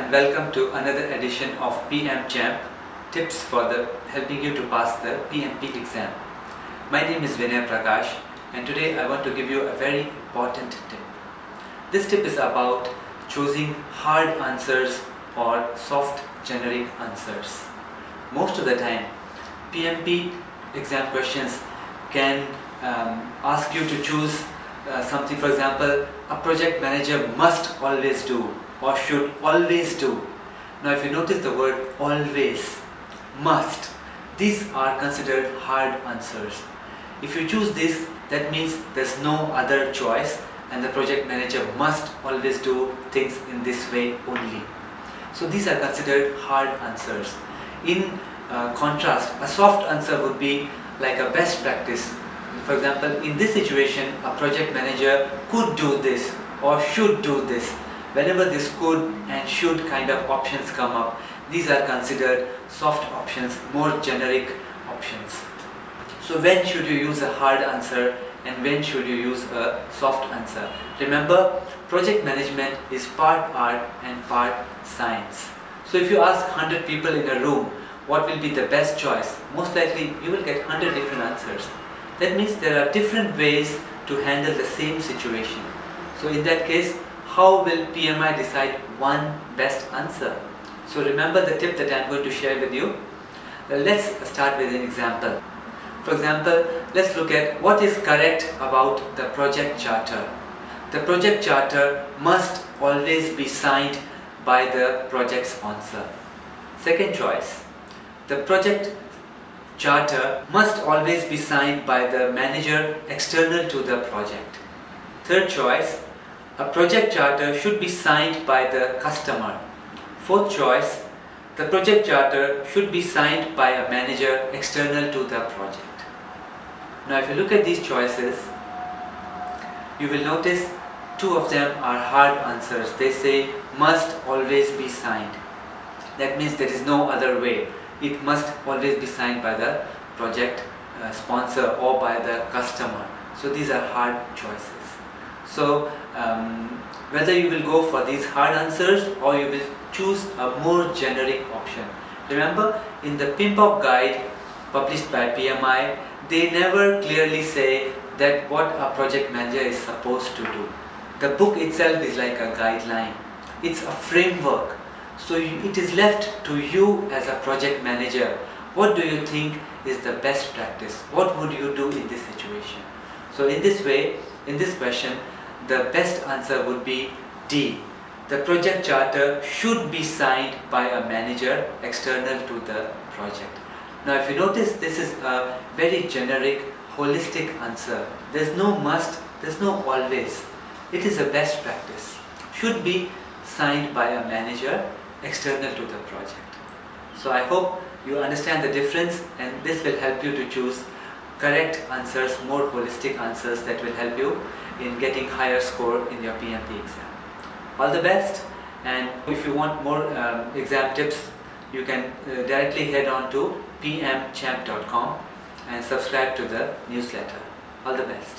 and welcome to another edition of PMP tips for helping you to pass the PMP exam. My name is Vinay Prakash and today I want to give you a very important tip. This tip is about choosing hard answers or soft generic answers. Most of the time PMP exam questions can ask you to choose something. For example, a project manager must always do or should always do. Now if you notice the word always, must, these are considered hard answers. If you choose this, that means there's no other choice and the project manager must always do things in this way only. So these are considered hard answers. In contrast, a soft answer would be like a best practice. For example, in this situation, a project manager could do this or should do this. Whenever this could and should kind of options come up, these are considered soft options, more generic options. So when should you use a hard answer and when should you use a soft answer? Remember, project management is part art and part science. So if you ask 100 people in a room what will be the best choice, most likely you will get 100 different answers. That means there are different ways to handle the same situation. So in that case, how will PMI decide one best answer? So remember the tip that I am going to share with you. Let's start with an example. For example, let's look at what is correct about the project charter. The project charter must always be signed by the project sponsor. Second choice, the project charter must always be signed by the manager external to the project. Third choice, a project charter should be signed by the customer. Fourth choice, the project charter should be signed by a manager external to the project. Now if you look at these choices, you will notice two of them are hard answers. They say must always be signed. That means there is no other way. It must always be signed by the project sponsor or by the customer. So these are hard choices. So whether you will go for these hard answers or you will choose a more generic option. Remember, in the PMP guide published by PMI, they never clearly say that what a project manager is supposed to do. The book itself is like a guideline. It's a framework. So it is left to you as a project manager. What do you think is the best practice? What would you do in this situation? So in this way, in this question, the best answer would be D. The project charter should be signed by a manager external to the project. Now if you notice, this is a very generic, holistic answer. There's no must, there's no always. It is a best practice. Should be signed by a manager external to the project. So I hope you understand the difference and this will help you to choose correct answers, more holistic answers that will help you in getting higher score in your PMP exam. All the best, and if you want more exam tips, you can directly head on to pmchamp.com and subscribe to the newsletter. All the best.